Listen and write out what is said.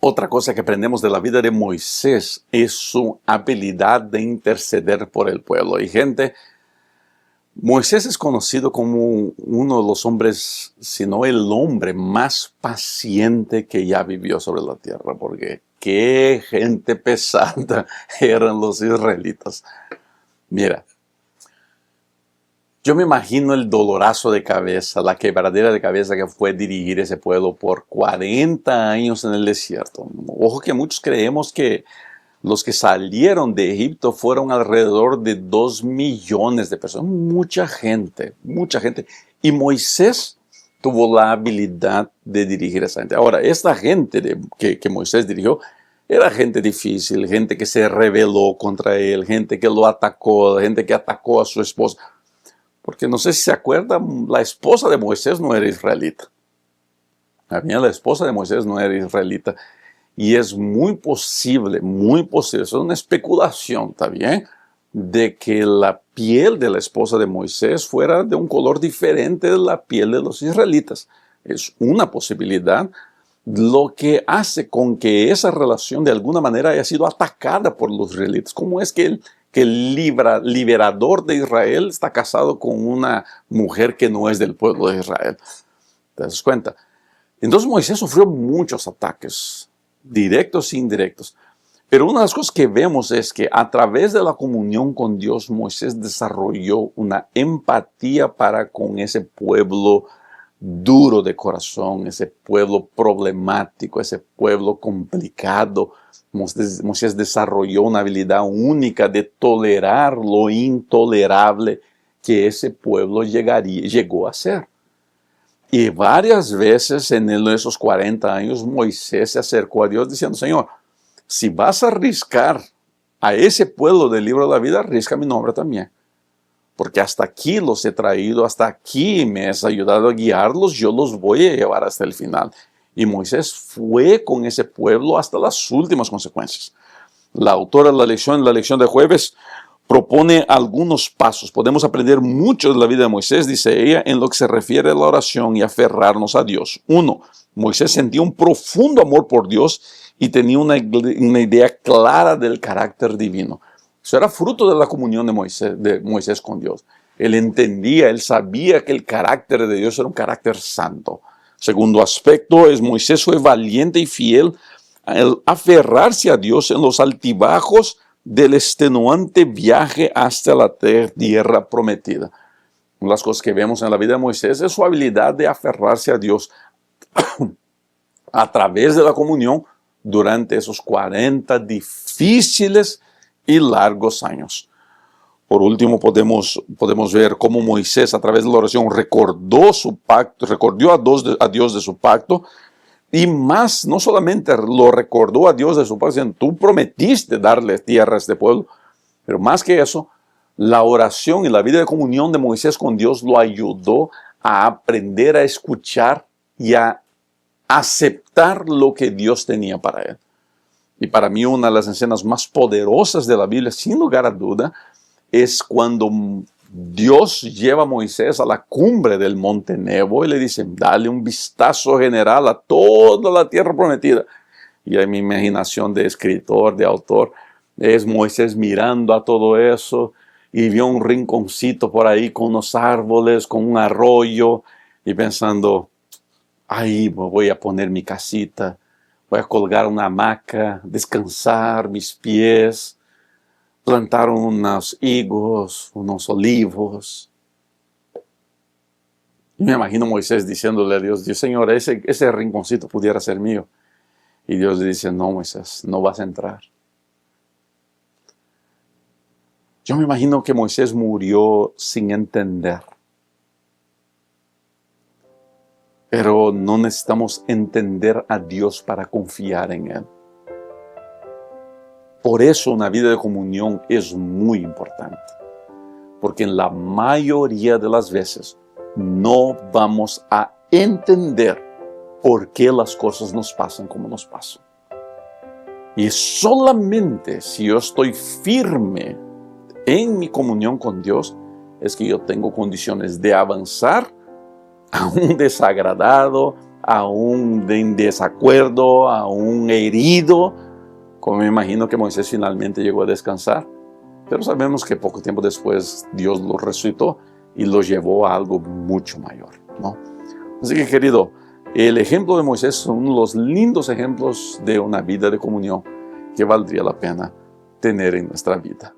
Otra cosa que aprendemos de la vida de Moisés es su habilidad de interceder por el pueblo. Y gente, Moisés es conocido como uno de los hombres, si no el hombre más paciente que ya vivió sobre la tierra, porque qué gente pesada eran los israelitas. Mira, yo me imagino el dolorazo de cabeza, la quebradera de cabeza que fue dirigir ese pueblo por 40 años en el desierto. Ojo que muchos creemos que los que salieron de Egipto fueron alrededor de 2 millones de personas. Mucha gente, mucha gente. Y Moisés tuvo la habilidad de dirigir a esa gente. Ahora, esta gente que Moisés dirigió era gente difícil, gente que se rebeló contra él, gente que lo atacó, gente que atacó a su esposa. Porque no sé si se acuerdan, la esposa de Moisés no era israelita. La esposa de Moisés no era israelita. Y es muy posible, eso es una especulación, ¿está bien? De que la piel de la esposa de Moisés fuera de un color diferente de la piel de los israelitas. Es una posibilidad, lo que hace con que esa relación de alguna manera haya sido atacada por los israelitas. ¿Cómo es que el liberador de Israel está casado con una mujer que no es del pueblo de Israel? ¿Te das cuenta? Entonces Moisés sufrió muchos ataques, directos e indirectos. Pero una de las cosas que vemos es que a través de la comunión con Dios, Moisés desarrolló una empatía para con ese pueblo duro de corazón, ese pueblo problemático, ese pueblo complicado. Moisés desarrolló una habilidad única de tolerar lo intolerable que ese pueblo llegó a ser. Y varias veces en esos 40 años Moisés se acercó a Dios diciendo: Señor, si vas a arriscar a ese pueblo del libro de la vida, arrisca mi nombre también. Porque hasta aquí los he traído, hasta aquí me has ayudado a guiarlos, yo los voy a llevar hasta el final. Y Moisés fue con ese pueblo hasta las últimas consecuencias. La autora de la lección de jueves, propone algunos pasos. Podemos aprender mucho de la vida de Moisés, dice ella, en lo que se refiere a la oración y aferrarnos a Dios. 1. Moisés sentía un profundo amor por Dios y tenía una idea clara del carácter divino. Eso era fruto de la comunión de Moisés con Dios. Él entendía, él sabía que el carácter de Dios era un carácter santo. Segundo aspecto es: Moisés fue valiente y fiel al aferrarse a Dios en los altibajos del extenuante viaje hasta la tierra prometida. Una de las cosas que vemos en la vida de Moisés es su habilidad de aferrarse a Dios a través de la comunión durante esos 40 difíciles y largos años. Por último, podemos ver cómo Moisés, a través de la oración, recordó su pacto, recordó a Dios de su pacto. Y más, no solamente lo recordó a Dios de su pacto, diciendo: tú prometiste darle tierra a este pueblo, pero más que eso, la oración y la vida de comunión de Moisés con Dios lo ayudó a aprender a escuchar y a aceptar lo que Dios tenía para él. Y para mí una de las escenas más poderosas de la Biblia, sin lugar a duda, es cuando Dios lleva a Moisés a la cumbre del monte Nebo y le dice: dale un vistazo general a toda la tierra prometida. Y en mi imaginación de escritor, de autor, es Moisés mirando a todo eso y vio un rinconcito por ahí con unos árboles, con un arroyo, y pensando: ahí voy a poner mi casita, voy a colgar una hamaca, descansar mis pies, plantar unos higos, unos olivos. Y me imagino Moisés diciéndole a Dios: Señor, ese rinconcito pudiera ser mío. Y Dios le dice: no, Moisés, no vas a entrar. Yo me imagino que Moisés murió sin entender. Pero no necesitamos entender a Dios para confiar en Él. Por eso una vida de comunión es muy importante. Porque en la mayoría de las veces no vamos a entender por qué las cosas nos pasan como nos pasan. Y solamente si yo estoy firme en mi comunión con Dios, es que yo tengo condiciones de avanzar, aún desagradado, aún en desacuerdo, aún herido, como me imagino que Moisés finalmente llegó a descansar. Pero sabemos que poco tiempo después Dios lo resucitó y lo llevó a algo mucho mayor, ¿no? Así que, querido, el ejemplo de Moisés es uno de los lindos ejemplos de una vida de comunión que valdría la pena tener en nuestra vida.